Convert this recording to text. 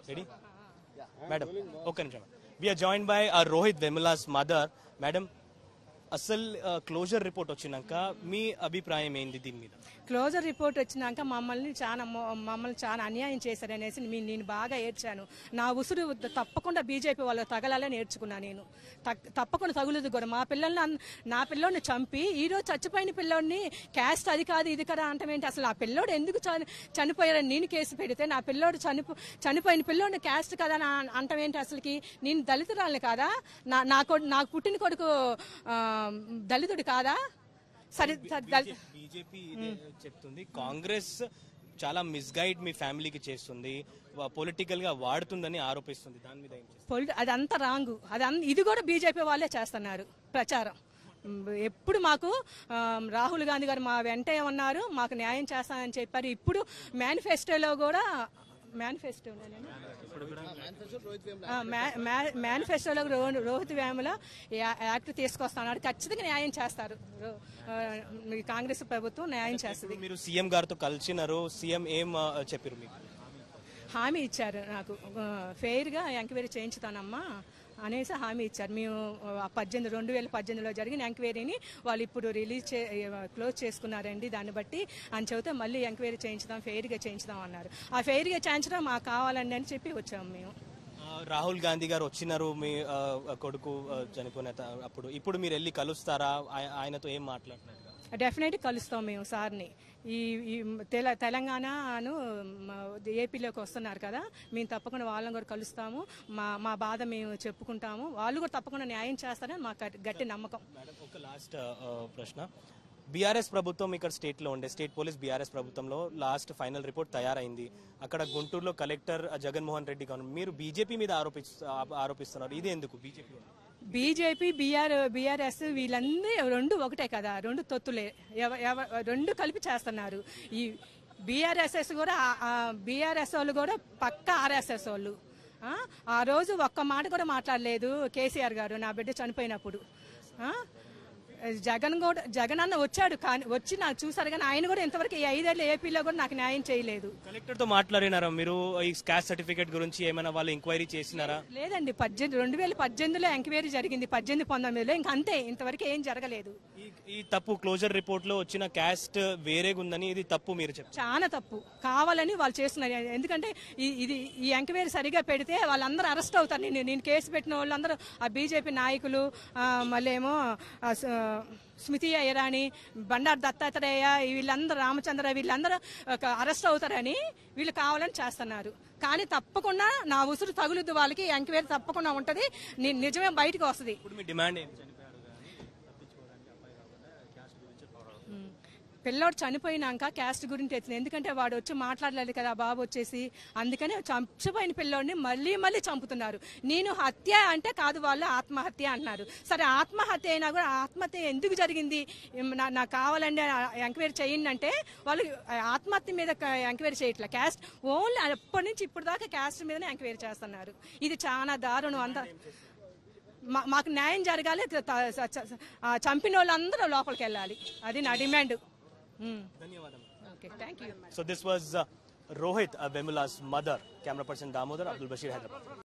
Ready? Madam, okay. We are joined by Rohit Vemula's mother. Madam, అసలు closure report వచ్చినాక మీ అభిప్రాయం ఏంది దీని మీద? క్లోజర్ రిపోర్ట్ వచ్చినాక మమ్మల్ని చాలా అన్యాయం చేశారనేసి నేను బాగా ఏడ్చాను. నా ఉసురు తప్పకుండా బీజేపీ వాళ్ళకి తగలాలని నేర్చుకున్నాను. నేను తప్పకుండా తగులుదు కూడా. నా పిల్లోడిని చంపి ఈరోజు చచ్చిపోయిన పిల్లోడిని క్యాస్ట్ అది కాదు ఇది కదా అంటమేంటి? అసలు ఆ పిల్లోడు ఎందుకు చనిపోయారని నేను కేసు పెడితే నా పిల్లోడు చనిపోయిన పిల్లోడిని క్యాస్ట్ కదా అంటమేంటి? అసలుకి నేను దళితురాలని కాదా? నాకు పుట్టిన కొడుకు దళితుడు కాదా? సరే, బీజేపీ చెప్తుంది కాంగ్రెస్ చాలా మిస్గైడ్ మీ ఫ్యామిలీకి చేస్తుంది, పొలిటికల్ గా వాడుతుందని ఆరోపిస్తుంది. దాని మీద అదంతా రాంగు. ఇది కూడా బీజేపీ వాళ్ళే చేస్తున్నారు ప్రచారం. ఎప్పుడు మాకు రాహుల్ గాంధీ గారు మా వెంటే ఉన్నారు, మాకు న్యాయం చేస్తానని చెప్పారు. ఇప్పుడు మేనిఫెస్టోలో కూడా మేనిఫెస్టోలో రోహిత్ వేముల యాక్ట్ తీసుకొస్తాడు. ఖచ్చితంగా న్యాయం చేస్తారు. కాంగ్రెస్ ప్రభుత్వం న్యాయం చేస్తుంది. మీరు సీఎం గారితో కలిసినారు, సీఎం ఏం చెప్పారు మీకు? హామీ ఇచ్చారు, నాకు ఫెయిర్ గా ఎంక్వైరీ చేయించుతానమ్మా అనేసి హామీ ఇచ్చారు. మేము 2018లో జరిగిన ఎంక్వైరీని వాళ్ళు ఇప్పుడు క్లోజ్ చేసుకున్నారండి. దాన్ని బట్టి అని చెబితే మళ్ళీ ఎంక్వైరీ చేయించుదాం, ఫెయిర్గా చేయించుదాం అన్నారు. ఆ ఫెయిర్గా చేయించడం మాకు కావాలండి అని చెప్పి వచ్చాము మేము. రాహుల్ గాంధీ గారు వచ్చినారు మీ కొడుకు చనిపోయిన అప్పుడు. ఇప్పుడు మీరు వెళ్ళి కలుస్తారా? ఆయనతో ఏం మాట్లాడుతున్నారు? డెఫినెట్గా కలుస్తాం మేము సార్ని. ఈ తెలంగాణను ఏపీలోకి వస్తున్నారు కదా, మేము తప్పకుండా వాళ్ళని కూడా కలుస్తాము. మా బాధ మేము చెప్పుకుంటాము. వాళ్ళు కూడా తప్పకుండా న్యాయం చేస్తారని మాకు గట్టి నమ్మకం. ఒక లాస్ట్ ప్రశ్న. బీఆర్ఎస్ ప్రభుత్వం ఇక్కడ స్టేట్ లో ఉండే స్టేట్ పోలీస్ బీఆర్ఎస్ ప్రభుత్వంలో లాస్ట్ ఫైనల్ రిపోర్ట్ తయారైంది. అక్కడ గుంటూరులో కలెక్టర్ జగన్మోహన్ రెడ్డి గారు మీరు బీజేపీ మీద ఆరోపిస్తున్నారు. ఇది ఎందుకు? బీజేపీ బీఆర్ఎస్ వీళ్ళందరూ రెండు ఒకటే కదా, రెండు తొత్తులే, రెండు కలిపి చేస్తున్నారు. ఈ బీఆర్ఎస్ వాళ్ళు కూడా పక్కా ఆర్ఎస్ఎస్ వాళ్ళు. ఆ రోజు ఒక్క మాట కూడా మాట్లాడలేదు కేసీఆర్ గారు నా బిడ్డ చనిపోయినప్పుడు. జగన్ అన్న వచ్చాడు, కానీ వచ్చి నాకు చూసారు, కానీ ఆయన కూడా ఇంతవరకు ఈ 5 ఏళ్ళ ఏపీలో కూడా నాకు న్యాయం చేయలేదు. కలెక్టర్ తో మాట్లాడినారా మీరు? ఈ క్యాస్ట్ సర్టిఫికేట్ గురించి ఏమైనా వాళ్ళు ఎంక్వైరీ చేసినారా? లేదండి, 2018లో ఎంక్వైరీ జరిగింది, 18-19లో ఇంకా అంతే, ఇంతవరకు ఏం జరగలేదు. ఈ తప్పు క్లోజర్ రిపోర్ట్ లో వచ్చిన క్యాస్ట్ వేరేగా ఉందని ఇది తప్పు మీరు చెప్పారు. చాలా తప్పు, కావాలని వాళ్ళు చేస్తున్నారు. ఎందుకంటే ఈ ఎంక్వైరీ సరిగా పెడితే వాళ్ళందరూ అరెస్ట్ అవుతారు. నేను కేసు పెట్టిన వాళ్ళందరూ ఆ బీజేపీ నాయకులు, మళ్ళీ ఏమో స్మృతి ఇరానీ, బండారు దత్తాత్రేయ, వీళ్ళందరూ రామచంద్ర, వీళ్ళందరూ అరెస్ట్ అవుతారని వీళ్ళు కావాలని చేస్తున్నారు. కానీ తప్పకుండా నా ఉసురు తగులుద్దు వాళ్ళకి. ఎంక్వైరీ తప్పకుండా ఉంటది, నిజమే బయటకు వస్తుంది. పిల్లోడు చనిపోయినాక క్యాస్ట్ గురించి వచ్చింది, ఎందుకంటే వాడు వచ్చి మాట్లాడలేదు కదా బాబు వచ్చేసి, అందుకని చచ్చిపోయిన పిల్లోడిని మళ్ళీ చంపుతున్నారు. నేను హత్య అంటే కాదు, వాళ్ళు ఆత్మహత్య అంటున్నారు. సరే ఆత్మహత్య అయినా కూడా ఆత్మహత్య ఎందుకు జరిగింది నాకు కావాలండి ఎంక్వైరీ చేయండి అంటే వాళ్ళు ఆత్మహత్య మీద ఎంక్వైరీ చేయట్లేదు, క్యాస్ట్ ఓన్లీ అప్పటి నుంచి ఇప్పుడు దాకా క్యాస్ట్ మీదనే ఎంక్వైరీ చేస్తున్నారు. ఇది చాలా దారుణం. అంత మాకు న్యాయం జరగాలి, చంపిన వాళ్ళందరూ లోపలికి వెళ్ళాలి, అది నా demand. Okay, thank you. So this was Rohit Vemula's mother. Camera person Damodar, Abdul Bashir, Hyderabad.